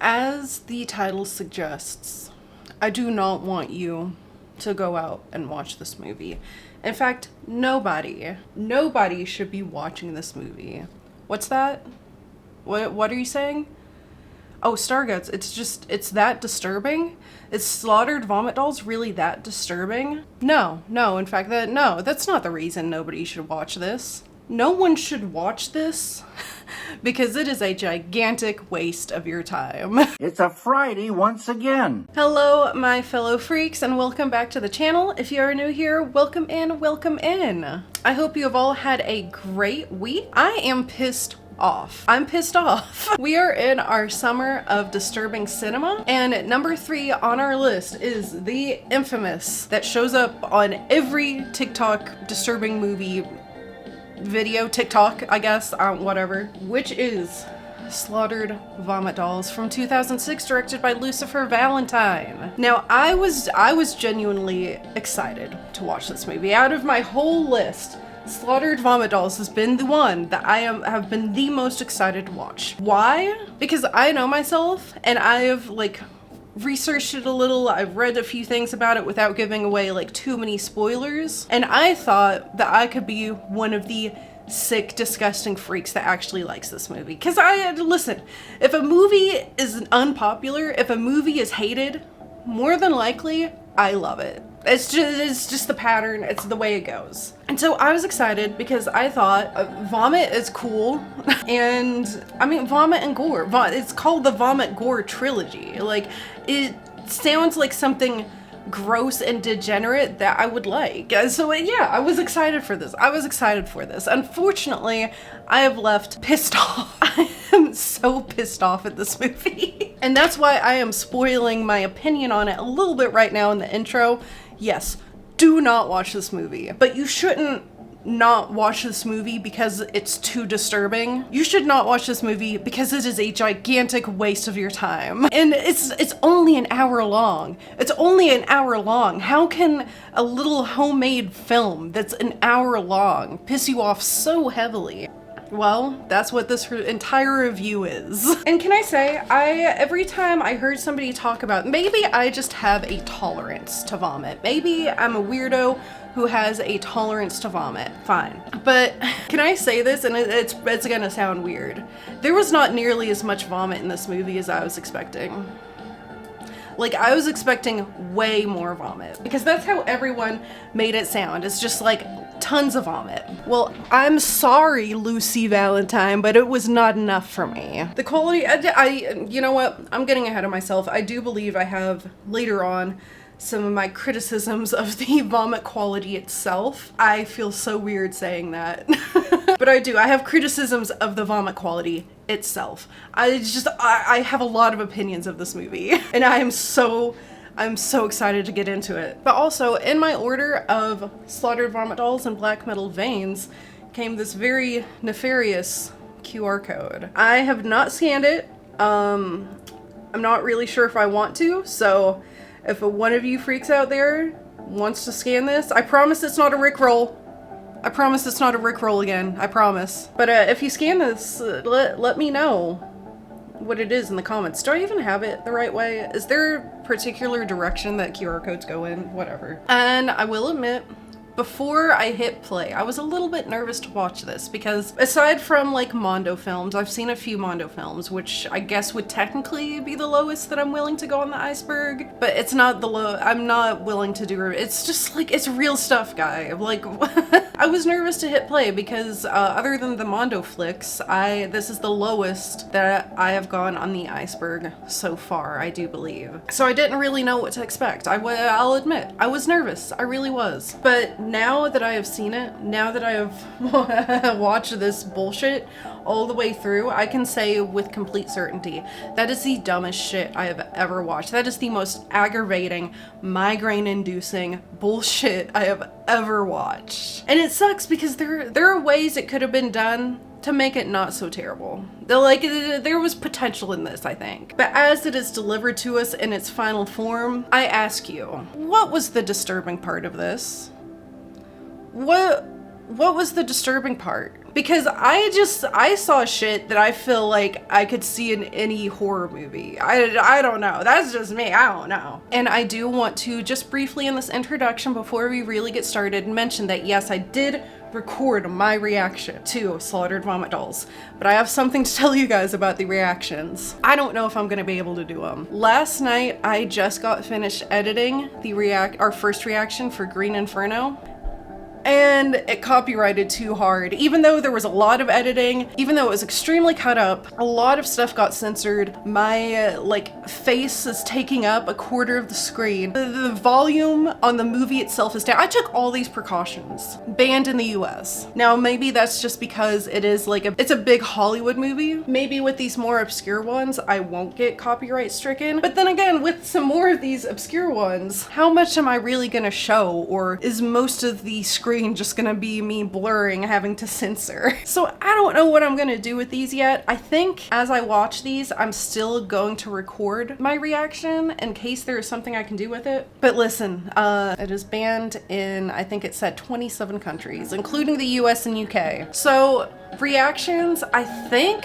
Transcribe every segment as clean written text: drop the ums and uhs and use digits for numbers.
As the title suggests, I do not want you to go out and watch this movie. In fact, nobody should be watching this movie. What's that? What are you saying? Oh, STARGUTZZZ, it's that disturbing? Is slaughtered vomit dolls really that disturbing? No, in fact, that's not the reason nobody should watch this. No one should watch this because it is a gigantic waste of your time. It's a Friday once again. Hello, my fellow freaks, and welcome back to the channel. If you are new here, welcome in, welcome in. I hope you have all had a great week. I am pissed off. I'm pissed off. We are in our summer of disturbing cinema, and number 3 on our list is the infamous that shows up on every TikTok disturbing movie video, TikTok, I guess, whatever, which is Slaughtered Vomit Dolls from 2006, directed by Lucifer Valentine. Now, I was genuinely excited to watch this movie. Out of my whole list, Slaughtered Vomit Dolls has been the one that I have been the most excited to watch. Why? Because I know myself, and I have, researched it a little. I've read a few things about it without giving away too many spoilers, and I thought that I could be one of the sick, disgusting freaks that actually likes this movie. Because listen, if a movie is unpopular, if a movie is hated, more than likely I love it. It's just the pattern. It's the way it goes. And so I was excited because I thought vomit is cool. And I mean, vomit and gore. It's called the Vomit Gore Trilogy. It sounds like something gross and degenerate that I would like. So yeah, I was excited for this. Unfortunately, I have left pissed off. I am so pissed off at this movie. And that's why I am spoiling my opinion on it a little bit right now in the intro. Yes, do not watch this movie. But you shouldn't not watch this movie because it's too disturbing. You should not watch this movie because it is a gigantic waste of your time. And it's only an hour long. It's only an hour long. How can a little homemade film that's an hour long piss you off so heavily? Well, that's what this entire review is. And can I say, every time I heard somebody talk about, maybe I just have a tolerance to vomit. Maybe I'm a weirdo who has a tolerance to vomit. Fine. But can I say this, and it's gonna sound weird. There was not nearly as much vomit in this movie as I was expecting. I was expecting way more vomit, because that's how everyone made it sound. It's just tons of vomit. Well, I'm sorry, Lucy Valentine, but it was not enough for me. The quality, you know what? I'm getting ahead of myself. I do believe I have later on some of my criticisms of the vomit quality itself. I feel so weird saying that. But I do. I have criticisms of the vomit quality itself. I have a lot of opinions of this movie, and I'm so excited to get into it. But also, in my order of Slaughtered Vomit Dolls and Black Metal Veins came this very nefarious QR code. I have not scanned it. I'm not really sure if I want to, so if one of you freaks out there wants to scan this, I promise it's not a Rickroll. I promise it's not a Rickroll again. I promise. But if you scan this, let me know what it is in the comments. Do I even have it the right way? Is there a particular direction that QR codes go in? Whatever. And I will admit, before I hit play, I was a little bit nervous to watch this because aside from Mondo films, I've seen a few Mondo films, which I guess would technically be the lowest that I'm willing to go on the iceberg, but it's not the low. I'm not willing to do it. It's just it's real stuff, guy. I was nervous to hit play because other than the Mondo flicks, this is the lowest that I have gone on the iceberg so far, I do believe. So I didn't really know what to expect. I'll admit, I was nervous. I really was. But now that I have seen it, now that I have watched this bullshit all the way through, I can say with complete certainty, that is the dumbest shit I have ever watched. That is the most aggravating, migraine-inducing bullshit I have ever watched. And it sucks because there are ways it could have been done to make it not so terrible. There was potential in this, I think. But as it is delivered to us in its final form, I ask you, what was the disturbing part of this? What was the disturbing part? Because I saw shit that I feel like I could see in any horror movie. I don't know. That's just me. I don't know. And I do want to just briefly in this introduction before we really get started mention that yes, I did record my reaction to Slaughtered Vomit Dolls, but I have something to tell you guys about the reactions. I don't know if I'm gonna be able to do them. Last night I just got finished editing our first reaction for Green Inferno, and it copyrighted too hard. Even though there was a lot of editing, even though it was extremely cut up, a lot of stuff got censored. My face is taking up a quarter of the screen. The volume on the movie itself is down. I took all these precautions. Banned in the US. Now maybe that's just because it is it's a big Hollywood movie. Maybe with these more obscure ones, I won't get copyright stricken. But then again, with some more of these obscure ones, how much am I really gonna show? Or is most of the screen just gonna be me blurring, having to censor? So I don't know what I'm gonna do with these yet. I think as I watch these, I'm still going to record my reaction in case there is something I can do with it. But listen, it is banned in, I think it said 27 countries, including the US and UK. So reactions, I think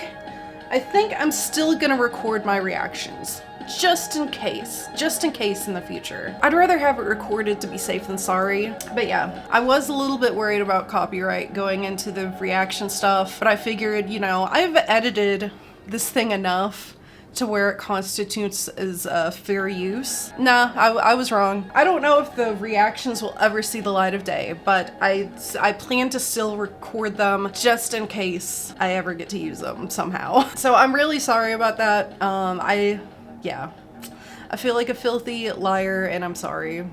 I'm still gonna record my reactions. Just in case in the future. I'd rather have it recorded to be safe than sorry. But yeah, I was a little bit worried about copyright going into the reaction stuff, but I figured, you know, I've edited this thing enough to where it constitutes as fair use. Nah, I was wrong. I don't know if the reactions will ever see the light of day, but I plan to still record them just in case I ever get to use them somehow. So I'm really sorry about that. Yeah, I feel like a filthy liar and I'm sorry.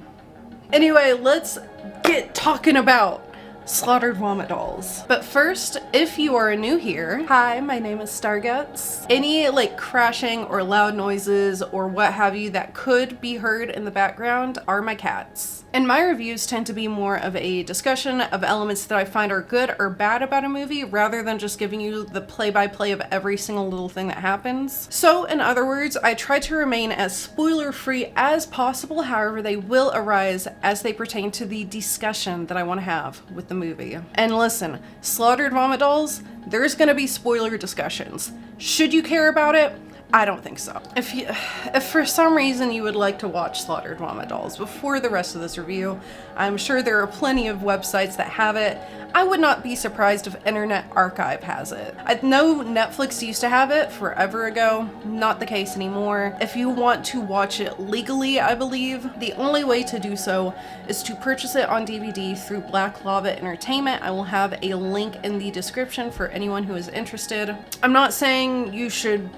Anyway, let's get talking about Slaughtered Vomit Dolls. But first, if you are new here, hi, my name is STARGUTZZZ. Any crashing or loud noises or what have you that could be heard in the background are my cats. And my reviews tend to be more of a discussion of elements that I find are good or bad about a movie rather than just giving you the play-by-play of every single little thing that happens. So in other words, I try to remain as spoiler-free as possible, however they will arise as they pertain to the discussion that I want to have with the movie. And listen, Slaughtered Vomit Dolls, there's gonna be spoiler discussions. Should you care about it? I don't think so. If for some reason you would like to watch Slaughtered Vomit Dolls before the rest of this review, I'm sure there are plenty of websites that have it. I would not be surprised if Internet Archive has it. I know Netflix used to have it forever ago, not the case anymore. If you want to watch it legally, I believe, the only way to do so is to purchase it on DVD through Black Lava Entertainment. I will have a link in the description for anyone who is interested. I'm not saying you should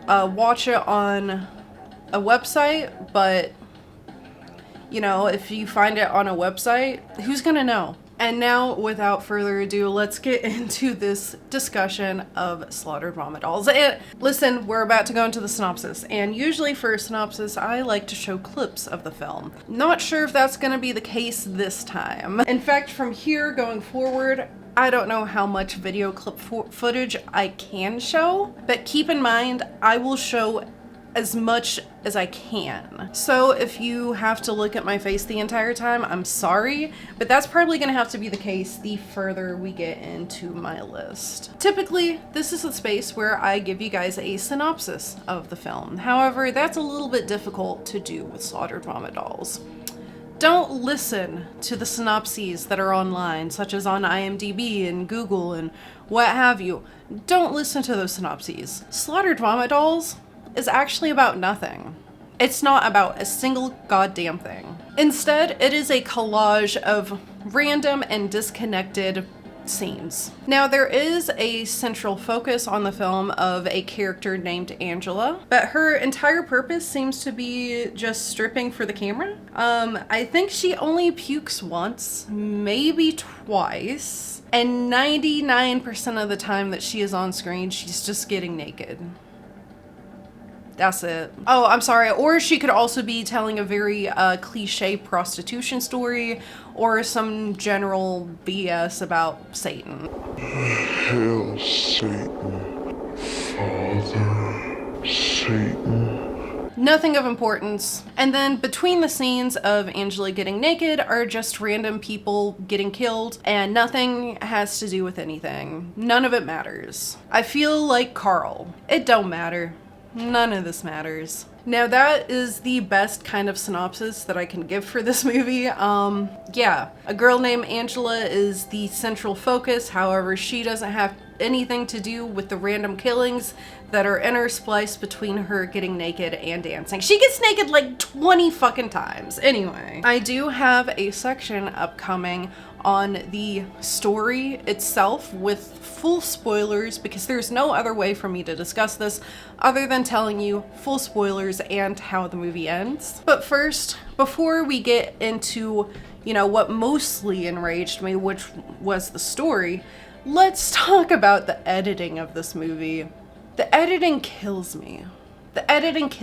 watch it on a website, but you know, if you find it on a website, who's gonna know? And now, without further ado, let's get into this discussion of Slaughtered Vomit Dolls. And listen, we're about to go into the synopsis, and usually for a synopsis, I like to show clips of the film. Not sure if that's gonna be the case this time. In fact, from here going forward, I don't know how much video clip footage I can show, but keep in mind, I will show as much as I can. So if you have to look at my face the entire time, I'm sorry, but that's probably gonna have to be the case the further we get into my list. Typically, this is the space where I give you guys a synopsis of the film. However, that's a little bit difficult to do with Slaughtered Vomit Dolls. Don't listen to the synopses that are online, such as on IMDb and Google and what have you. Don't listen to those synopses. Slaughtered Vomit Dolls is actually about nothing. It's not about a single goddamn thing. Instead, it is a collage of random and disconnected scenes. Now, there is a central focus on the film of a character named Angela, but her entire purpose seems to be just stripping for the camera. I think she only pukes once, maybe twice, and 99% of the time that she is on screen, she's just getting naked. That's it. Oh, I'm sorry. Or she could also be telling a very cliche prostitution story or some general BS about Satan. Hail Satan, Father Satan. Nothing of importance. And then between the scenes of Angela getting naked are just random people getting killed, and nothing has to do with anything. None of it matters. I feel like Carl. It don't matter. None of this matters. Now that is the best kind of synopsis that I can give for this movie. Yeah, a girl named Angela is the central focus. However, she doesn't have anything to do with the random killings that are interspliced between her getting naked and dancing. She gets naked like 20 fucking times. Anyway, I do have a section upcoming on the story itself with full spoilers, because there's no other way for me to discuss this other than telling you full spoilers and how the movie ends. But first, before we get into, you know, what mostly enraged me, which was the story, let's talk about the editing of this movie. The editing kills me. The editing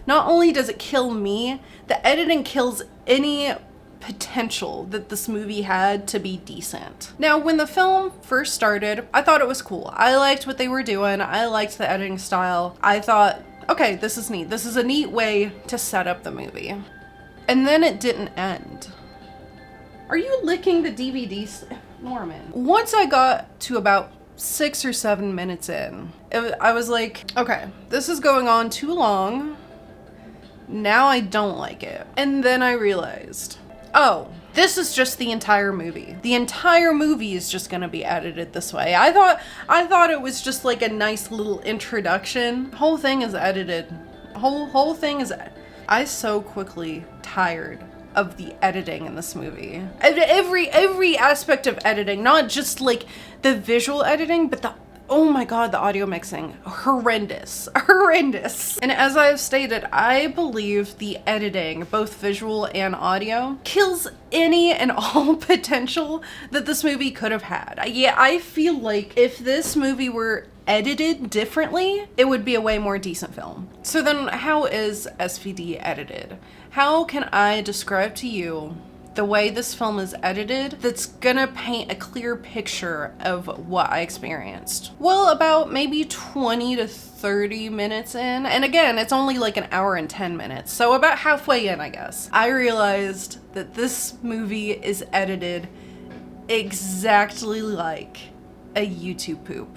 not only does it kill me, the editing kills any potential that this movie had to be decent. Now, when the film first started, I thought it was cool. I liked what they were doing. I liked the editing style. I thought, okay, this is neat. This is a neat way to set up the movie. And then it didn't end. Are you licking the DVD, Norman? Once I got to about 6 or 7 minutes in, I was like, okay, this is going on too long. Now I don't like it. And then I realized, oh, this is just the entire movie. The entire movie is just gonna be edited this way. I thought it was just like a nice little introduction. The whole thing is edited. Whole thing is. I so quickly tired of the editing in this movie. Every aspect of editing, not just like the visual editing, but the, oh my god, the audio mixing. Horrendous. And as I have stated, I believe the editing, both visual and audio, kills any and all potential that this movie could have had. Yeah, I feel like if this movie were edited differently, it would be a way more decent film. So then how is SVD edited? How can I describe to you the way this film is edited that's gonna paint a clear picture of what I experienced? Well, about maybe 20 to 30 minutes in, and again, it's only like an hour and 10 minutes, so about halfway in, I guess, I realized that this movie is edited exactly like a YouTube poop.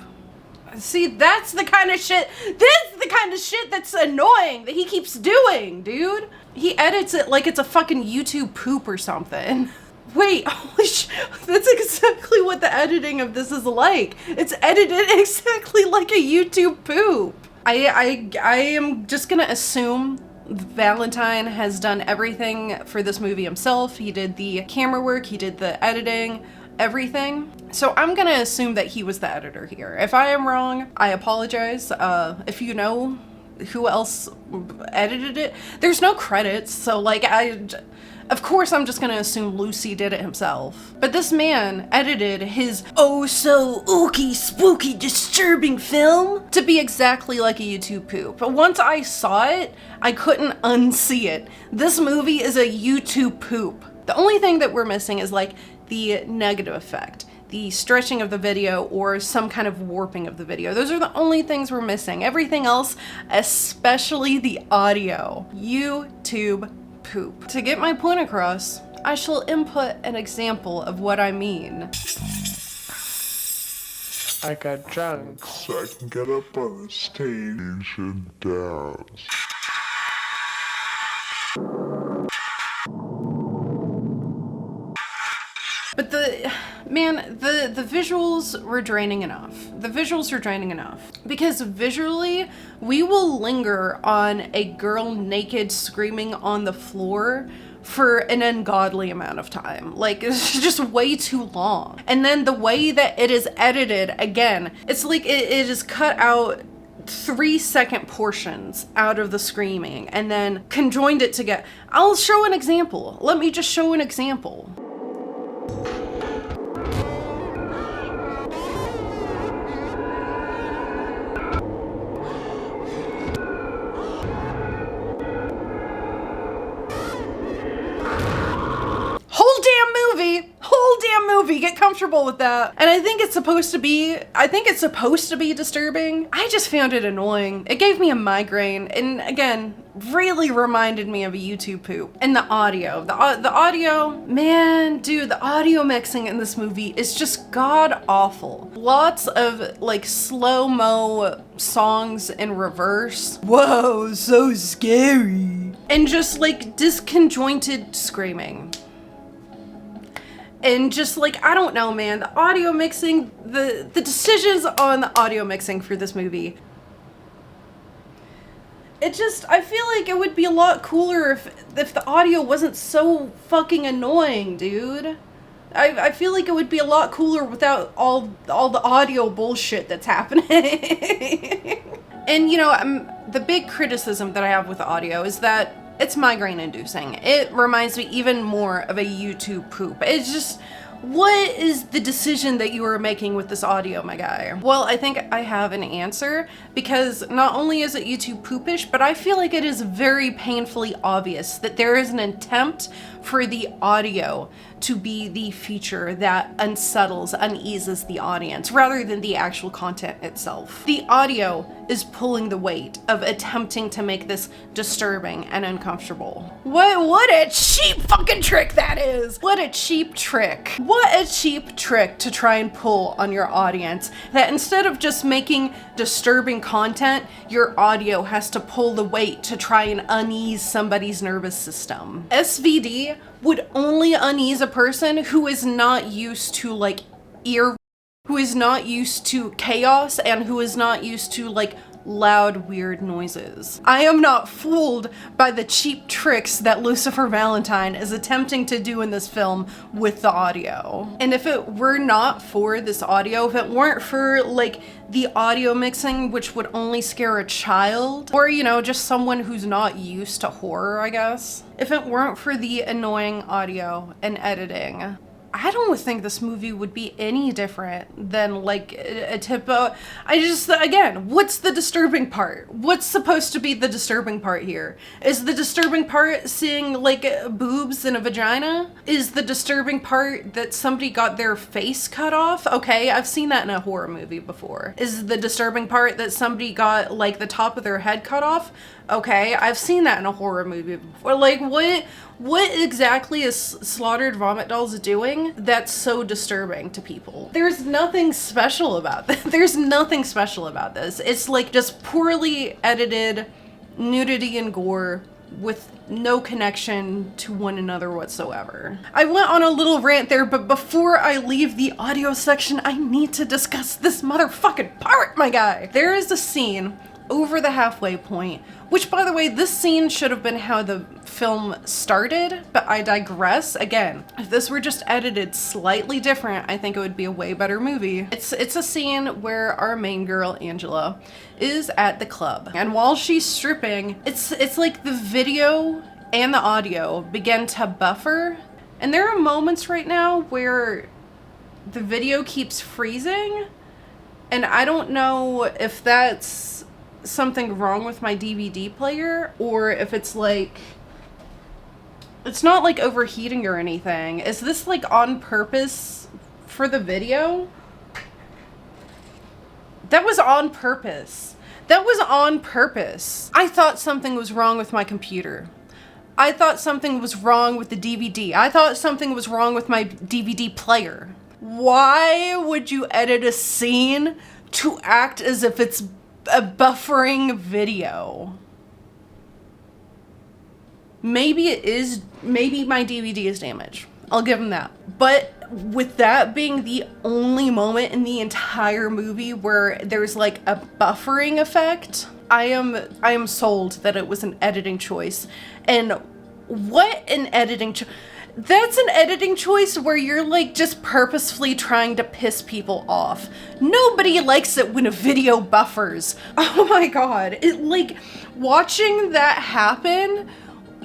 See, that's the kind of shit that's annoying that he keeps doing, dude. He edits it like it's a fucking YouTube poop or something. Wait, holy that's exactly what the editing of this is like. It's edited exactly like a YouTube poop. I am just gonna assume Valentine has done everything for this movie himself. He did the camera work, he did the editing, everything. So I'm gonna assume that he was the editor here. If I am wrong, I apologize. If you know who else edited it, there's no credits, so like of course I'm just gonna assume Lucy did it himself. But this man edited his oh so ooky, spooky, disturbing film to be exactly like a YouTube poop. But once I saw it, I couldn't unsee it. This movie is a YouTube poop. The only thing that we're missing is like the negative effect, the stretching of the video, or some kind of warping of the video. Those are the only things we're missing. Everything else, especially the audio, YouTube poop. To get my point across, I shall input an example of what I mean. I got drunk so I can get up on the stage and dance. But the visuals were draining enough. The visuals were draining enough. Because visually, we will linger on a girl naked screaming on the floor for an ungodly amount of time. Like, it's just way too long. And then the way that it is edited, again, it's like it is cut out 3-second portions out of the screaming and then conjoined it together. I'll show an example. Let me just show an example. Whole damn movie, get comfortable uncomfortable with that. And I think it's supposed to be disturbing. I just found it annoying. It gave me a migraine, and again, really reminded me of a YouTube poop. And the audio, the audio, man, dude, the audio mixing in this movie is just god awful. Lots of like slow-mo songs in reverse. Whoa, so scary. And just like disconjointed screaming. And just like, I don't know, man, the audio mixing, the decisions on the audio mixing for this movie. I feel like it would be a lot cooler if the audio wasn't so fucking annoying, dude. I feel like it would be a lot cooler without all the audio bullshit that's happening. And you know, the big criticism that I have with the audio is that it's migraine inducing. It reminds me even more of a YouTube poop. It's just, what is the decision that you are making with this audio, my guy? Well, I think I have an answer, because not only is it YouTube poopish, but I feel like it is very painfully obvious that there is an attempt for the audio to be the feature that unsettles, uneases the audience, rather than the actual content itself. The audio is pulling the weight of attempting to make this disturbing and uncomfortable. What a cheap fucking trick that is! What a cheap trick. What a cheap trick to try and pull on your audience, that instead of just making disturbing content, your audio has to pull the weight to try and unease somebody's nervous system. SVD would only unease a person who is not used to like who is not used to chaos and who is not used to like loud, weird noises. I am not fooled by the cheap tricks that Lucifer Valentine is attempting to do in this film with the audio. And if it were not for this audio, if it weren't for like the audio mixing, which would only scare a child, or you know, just someone who's not used to horror, I guess. If it weren't for the annoying audio and editing, I don't think this movie would be any different than like a typical. Again, what's the disturbing part? What's supposed to be the disturbing part here? Is the disturbing part seeing like boobs and a vagina? Is the disturbing part that somebody got their face cut off? Okay, I've seen that in a horror movie before. Is the disturbing part that somebody got like the top of their head cut off? Okay, I've seen that in a horror movie before. Like, what exactly is Slaughtered Vomit Dolls doing that's so disturbing to people? There's nothing special about this. There's nothing special about this. It's like just poorly edited nudity and gore with no connection to one another whatsoever. I went on a little rant there, but before I leave the audio section, I need to discuss this motherfucking part, my guy. There is a scene over the halfway point, which, by the way, this scene should have been how the film started, but I digress. Again, if this were just edited slightly different, I think it would be a way better movie. It's a scene where our main girl, Angela, is at the club, and while she's stripping, it's like the video and the audio begin to buffer, and there are moments right now where the video keeps freezing, and I don't know if that's something wrong with my DVD player, or if it's like, it's not like overheating or anything. Is this like on purpose for the video? That was on purpose. That was on purpose. I thought something was wrong with my computer. I thought something was wrong with the DVD. I thought something was wrong with my DVD player. Why would you edit a scene to act as if it's a buffering video? Maybe it is, maybe my DVD is damaged. I'll give him that. But with that being the only moment in the entire movie where there's like a buffering effect, I am sold that it was an editing choice. And what an editing choice. That's an editing choice where you're like just purposefully trying to piss people off. Nobody likes it when a video buffers. Oh my god. It like, watching that happen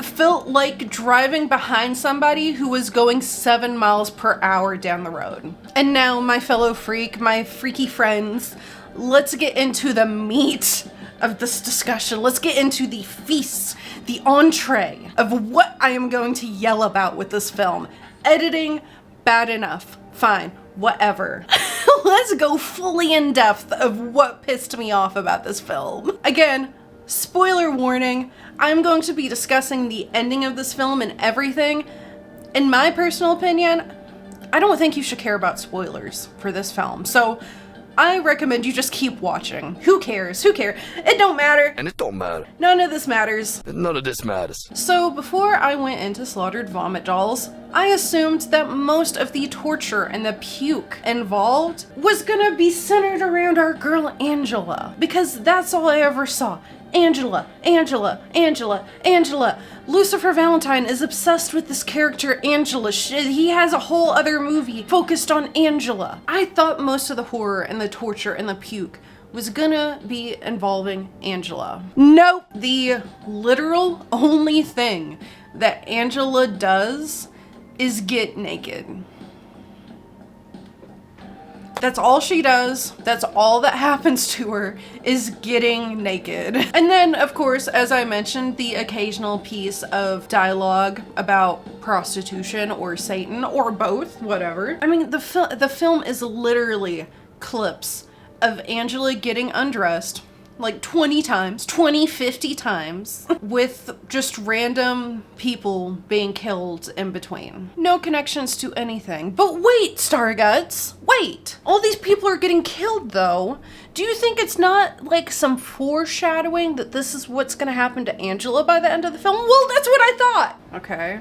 felt like driving behind somebody who was going 7 miles per hour down the road. And now, my fellow freak, my freaky friends, let's get into the meat of this discussion. Let's get into the feast, the entree of what I am going to yell about with this film. Editing, bad enough, fine. whatever. Let's go fully in depth of what pissed me off about this film. Again, spoiler warning, I'm going to be discussing the ending of this film and everything. In my personal opinion, I don't think you should care about spoilers for this film. So I recommend you just keep watching. Who cares? Who cares? It don't matter. And it don't matter. None of this matters. None of this matters. So before I went into Slaughtered Vomit Dolls, I assumed that most of the torture and the puke involved was gonna be centered around our girl Angela, because that's all I ever saw. Angela, Angela, Angela, Angela. Lucifer Valentine is obsessed with this character Angela. He has a whole other movie focused on Angela. I thought most of the horror and the torture and the puke was gonna be involving Angela. Nope. The literal only thing that Angela does is get naked. That's all she does. That's all that happens to her, is getting naked. And then, of course, as I mentioned, the occasional piece of dialogue about prostitution or Satan or both, whatever. I mean, the film is literally clips of Angela getting undressed like 20 times, 50 times, with just random people being killed in between. No connections to anything. But wait, Starguts, wait! All these people are getting killed though. Do you think it's not like some foreshadowing that this is what's gonna happen to Angela by the end of the film? Well, that's what I thought! Okay.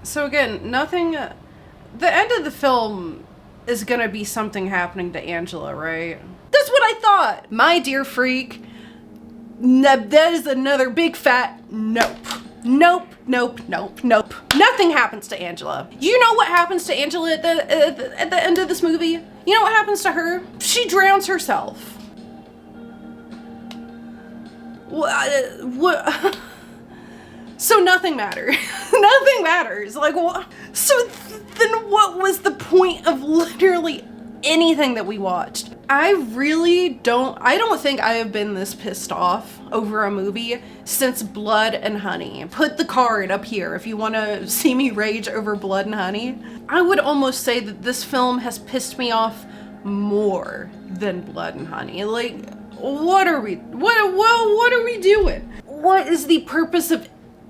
So again, nothing, the end of the film is gonna be something happening to Angela, right? That's what I thought! My dear freak, that is another big fat nope. Nope, nope, nope, nope. Nothing happens to Angela. You know what happens to Angela at the end of this movie? You know what happens to her? She drowns herself. What? So nothing matters. Nothing matters. Like, what? So then what was the point of literally anything that we watched? I don't think I have been this pissed off over a movie since Blood and Honey. Put the card up here if you want to see me rage over Blood and Honey. I would almost say that this film has pissed me off more than Blood and Honey. Like, what are we doing? What is the purpose of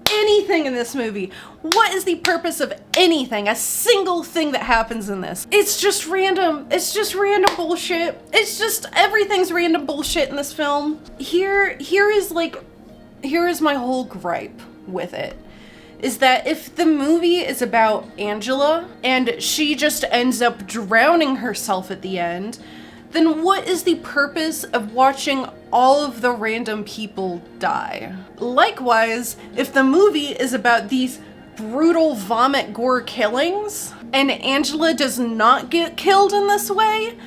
anything in this movie? What is the purpose of anything? A single thing that happens in this. It's just random. It's just random bullshit. It's just everything's random bullshit in this film. Here is my whole gripe with it. Is that if the movie is about Angela and she just ends up drowning herself at the end, then what is the purpose of watching all of the random people die? Likewise, if the movie is about these brutal vomit gore killings and Angela does not get killed in this way,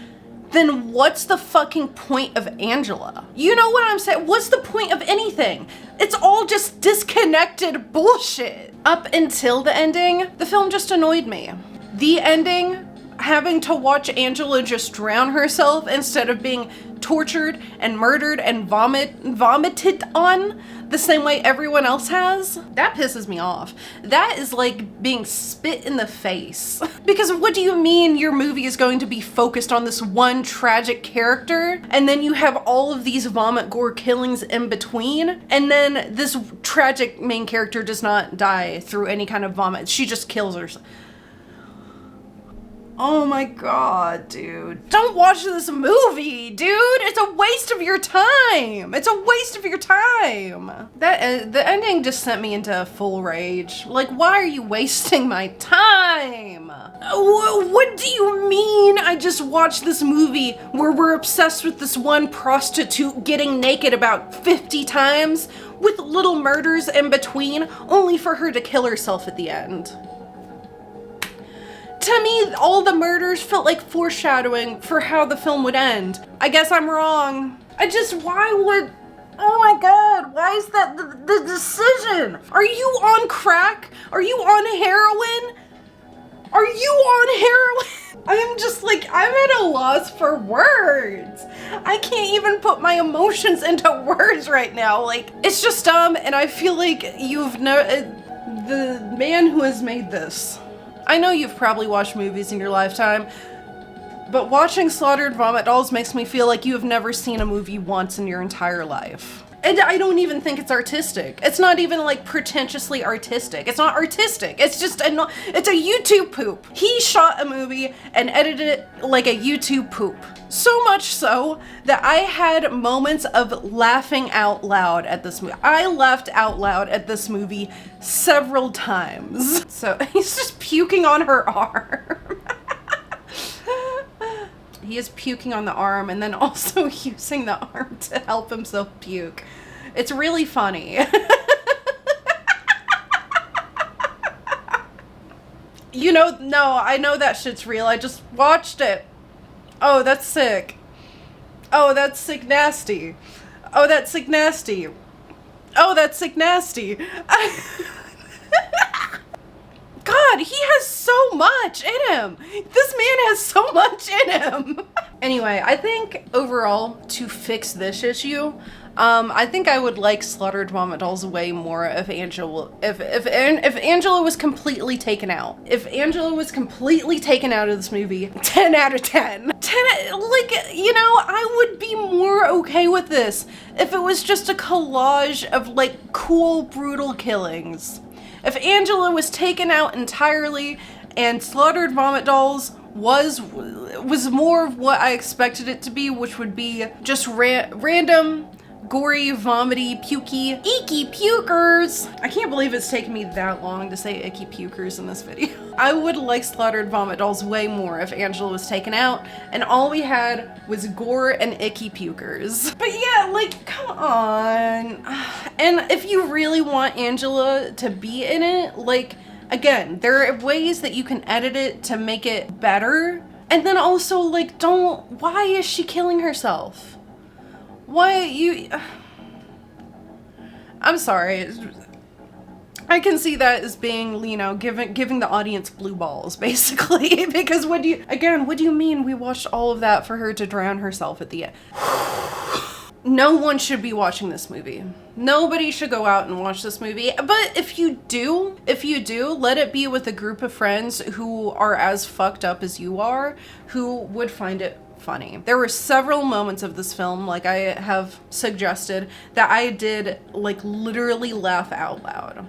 then what's the fucking point of Angela? You know what I'm saying? What's the point of anything? It's all just disconnected bullshit. Up until the ending, the film just annoyed me. The ending, having to watch Angela just drown herself instead of being tortured and murdered and vomited on the same way everyone else has, that pisses me off. That is like being spit in the face. Because what do you mean your movie is going to be focused on this one tragic character, and then you have all of these vomit gore killings in between, and then this tragic main character does not die through any kind of vomit. She just kills herself. Oh my god, dude. Don't watch this movie, dude! It's a waste of your time! It's a waste of your time! The ending just sent me into full rage. Like, why are you wasting my time? What do you mean I just watched this movie where we're obsessed with this one prostitute getting naked about 50 times with little murders in between, only for her to kill herself at the end? To me, all the murders felt like foreshadowing for how the film would end. I guess I'm wrong. Oh my god, why is that the decision? Are you on crack? Are you on heroin? Are you on heroin? I'm at a loss for words. I can't even put my emotions into words right now. Like, it's just dumb, and I feel like the man who has made this, I know you've probably watched movies in your lifetime. But watching Slaughtered Vomit Dolls makes me feel like you have never seen a movie once in your entire life. And I don't even think it's artistic. It's not even like pretentiously artistic. It's not artistic. It's just it's a YouTube poop. He shot a movie and edited it like a YouTube poop. So much so that I had moments of laughing out loud at this movie. I laughed out loud at this movie several times. So he's just puking on her arm. He is puking on the arm and then also using the arm to help himself puke. It's really funny. You know, no, I know that shit's real. I just watched it. Oh, that's sick. Oh, that's sick nasty. Oh, that's sick nasty. Oh, that's sick nasty. God, he has so much in him. This man has so much in him. Anyway, I think overall, to fix this issue, I think I would like Slaughtered Vomit Dolls way more if Angela, if Angela was completely taken out. If Angela was completely taken out of this movie, 10 out of 10. Like, you know, I would be more okay with this if it was just a collage of like cool, brutal killings. If Angela was taken out entirely and Slaughtered Vomit Dolls was more of what I expected it to be, which would be just random, gory, vomity, pukey, icky pukers. I can't believe it's taken me that long to say icky pukers in this video. I would like Slaughtered Vomit Dolls way more if Angela was taken out and all we had was gore and icky pukers. But yeah, like, come on. And if you really want Angela to be in it, like, again, there are ways that you can edit it to make it better. And then also, like, why is she killing herself? Why I'm sorry. I can see that as being, you know, giving the audience blue balls, basically. Because what do you mean we watched all of that for her to drown herself at the end? No one should be watching this movie. Nobody should go out and watch this movie. But if you do, let it be with a group of friends who are as fucked up as you are, who would find it funny. There were several moments of this film, like I have suggested, that I did like literally laugh out loud.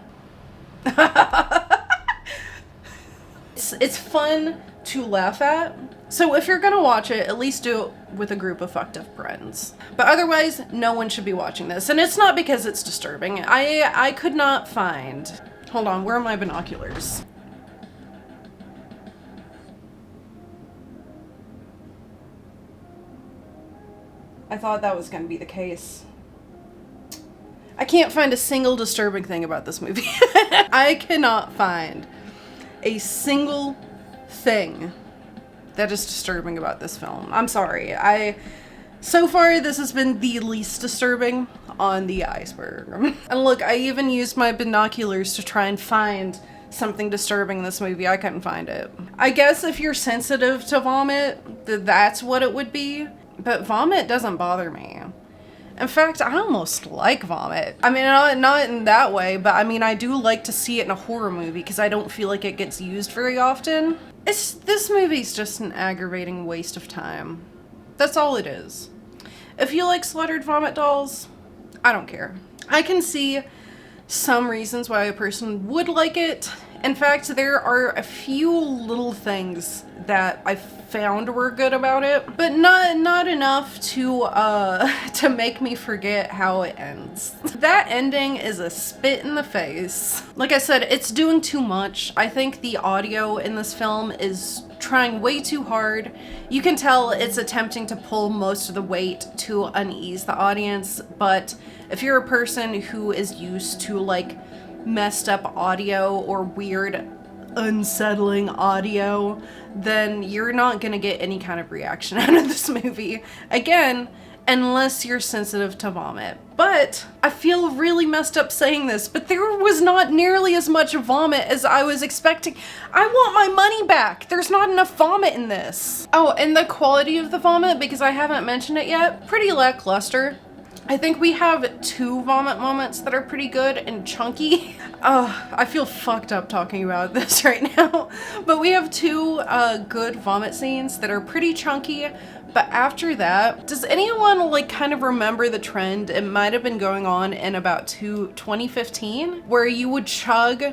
It's fun to laugh at. So if you're gonna watch it, at least do it with a group of fucked up friends. But otherwise, no one should be watching this. And it's not because it's disturbing. I could not find... Hold on, where are my binoculars? I thought that was gonna be the case. I can't find a single disturbing thing about this movie. I cannot find a single thing that is disturbing about this film. I'm sorry. So far, this has been the least disturbing on the iceberg. And look, I even used my binoculars to try and find something disturbing in this movie. I couldn't find it. I guess if you're sensitive to vomit, that's what it would be. But vomit doesn't bother me. In fact, I almost like vomit. I mean, not in that way, but I mean, I do like to see it in a horror movie because I don't feel like it gets used very often. This movie's just an aggravating waste of time. That's all it is. If you like Slaughtered Vomit Dolls, I don't care. I can see some reasons why a person would like it. In fact, there are a few little things that I found were good about it, but not enough to make me forget how it ends. That ending is a spit in the face. Like I said, it's doing too much. I think the audio in this film is trying way too hard. You can tell it's attempting to pull most of the weight to unease the audience, but if you're a person who is used to like messed up audio or weird unsettling audio, then you're not gonna get any kind of reaction out of this movie. Again, unless you're sensitive to vomit. But I feel really messed up saying this, but there was not nearly as much vomit as I was expecting. I want my money back. There's not enough vomit in this. Oh, and the quality of the vomit, because I haven't mentioned it yet, pretty lackluster. I think we have 2 vomit moments that are pretty good and chunky. I feel fucked up talking about this right now. But we have 2 good vomit scenes that are pretty chunky. But after that, does anyone like kind of remember the trend? It might have been going on in about 2015, where you would chug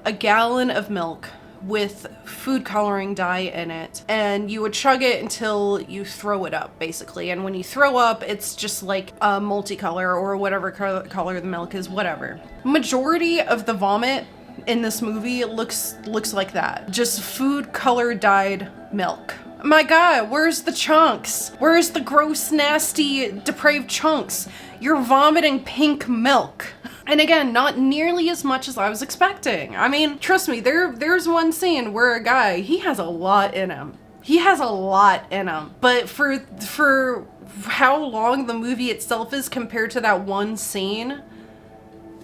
a gallon of milk with food coloring dye in it, and you would chug it until you throw it up, basically. And when you throw up, it's just like a multicolor or whatever color the milk is, whatever. Majority of the vomit in this movie looks like that. Just food color dyed milk. My God, where's the chunks? Where's the gross, nasty, depraved chunks? You're vomiting pink milk. And again, not nearly as much as I was expecting. I mean, trust me, there's one scene where a guy, he has a lot in him. He has a lot in him. But for how long the movie itself is compared to that one scene,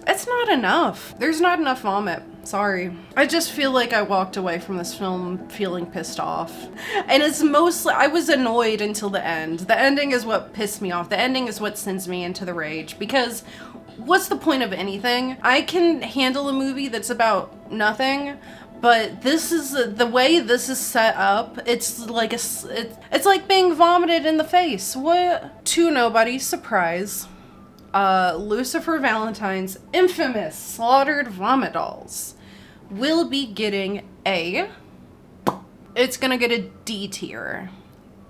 it's not enough. There's not enough vomit. Sorry. I just feel like I walked away from this film feeling pissed off. And it's mostly, I was annoyed until the end. The ending is what pissed me off. The ending is what sends me into the rage. Because what's the point of anything? I can handle a movie that's about nothing, but this is the way this is set up. It's like it's like being vomited in the face. What? To nobody's surprise, Lucifer Valentine's infamous slaughtered vomit dolls will be getting it's gonna get a D tier.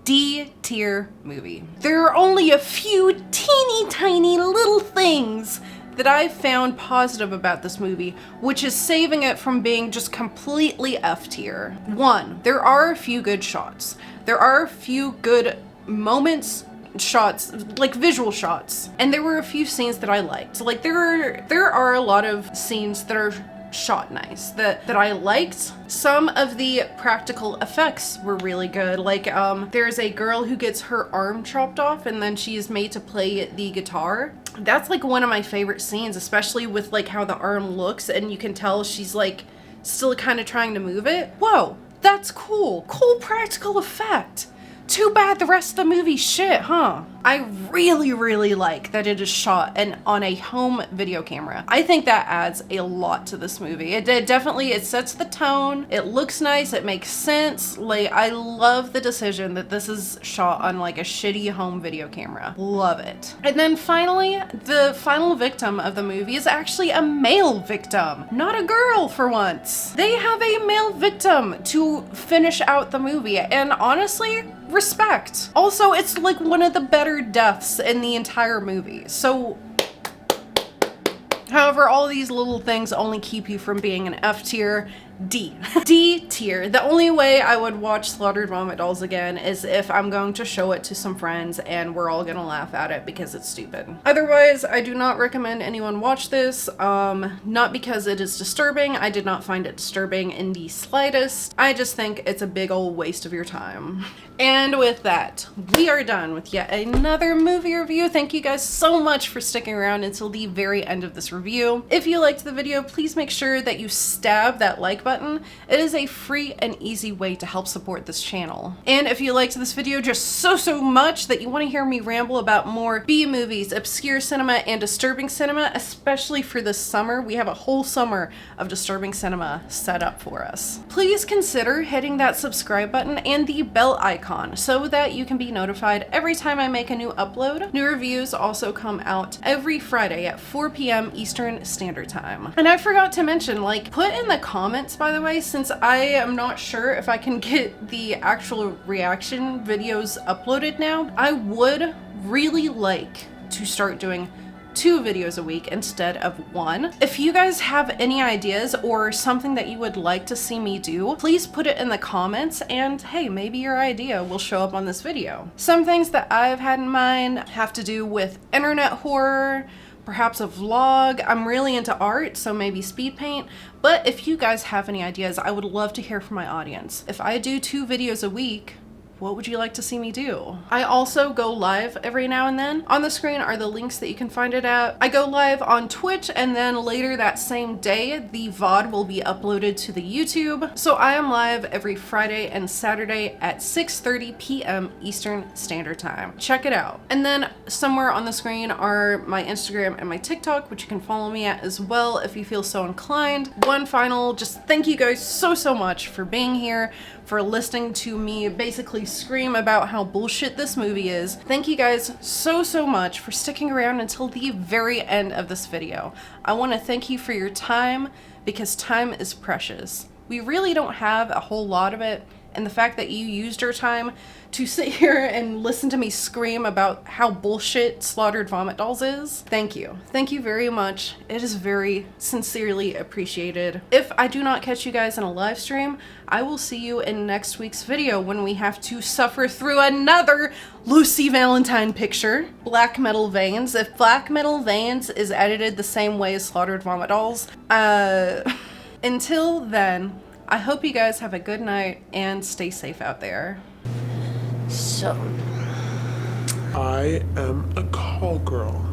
D tier movie. There are only a few teeny tiny little things that I've found positive about this movie, which is saving it from being just completely F tier. 1, there are a few good shots. There are a few good moments, shots, like visual shots. And there were a few scenes that I liked. Like there are a lot of scenes that are shot nice that I liked. Some of the practical effects were really good. Like there's a girl who gets her arm chopped off and then she is made to play the guitar. That's like one of my favorite scenes, especially with like how the arm looks and you can tell she's like still kind of trying to move it. Whoa, that's cool. Cool practical effect. Too bad the rest of the movie's shit, huh? I really, really like that it is shot on a home video camera. I think that adds a lot to this movie. It definitely, it sets the tone. It looks nice. It makes sense. Like, I love the decision that this is shot on like a shitty home video camera. Love it. And then finally, the final victim of the movie is actually a male victim, not a girl for once. They have a male victim to finish out the movie, and honestly, respect. Also, it's like one of the better deaths in the entire movie. So, however, all these little things only keep you from being an F tier. D. D tier. The only way I would watch Slaughtered Vomit Dolls again is if I'm going to show it to some friends and we're all gonna laugh at it because it's stupid. Otherwise, I do not recommend anyone watch this. Not because it is disturbing. I did not find it disturbing in the slightest. I just think it's a big old waste of your time. And with that, we are done with yet another movie review. Thank you guys so much for sticking around until the very end of this review. If you liked the video, please make sure that you stab that like button. It is a free and easy way to help support this channel. And if you liked this video just so much that you want to hear me ramble about more B movies, obscure cinema, and disturbing cinema, especially for this summer, we have a whole summer of disturbing cinema set up for us. Please consider hitting that subscribe button and the bell icon so that you can be notified every time I make a new upload. New reviews also come out every Friday at 4 p.m. Eastern Standard Time. And I forgot to mention, like, put in the comments, by the way, since I am not sure if I can get the actual reaction videos uploaded now, I would really like to start doing 2 videos a week instead of 1. If you guys have any ideas or something that you would like to see me do, please put it in the comments and hey, maybe your idea will show up on this video. Some things that I've had in mind have to do with internet horror, perhaps a vlog. I'm really into art, so maybe speed paint. But if you guys have any ideas, I would love to hear from my audience. If I do 2 videos a week, what would you like to see me do? I also go live every now and then. On the screen are the links that you can find it at. I go live on Twitch, and then later that same day, the VOD will be uploaded to the YouTube. So I am live every Friday and Saturday at 6:30 p.m. Eastern Standard Time. Check it out. And then somewhere on the screen are my Instagram and my TikTok, which you can follow me at as well if you feel so inclined. One final, just thank you guys so much for being here, for listening to me basically scream about how bullshit this movie is. Thank you guys so much for sticking around until the very end of this video. I want to thank you for your time, because time is precious. We really don't have a whole lot of it, and the fact that you used your time to sit here and listen to me scream about how bullshit Slaughtered Vomit Dolls is, thank you. Thank you very much. It is very sincerely appreciated. If I do not catch you guys in a live stream, I will see you in next week's video when we have to suffer through another Lucy Valentine picture, Black Metal Veins. If Black Metal Veins is edited the same way as Slaughtered Vomit Dolls, until then, I hope you guys have a good night and stay safe out there. So, I am a call girl.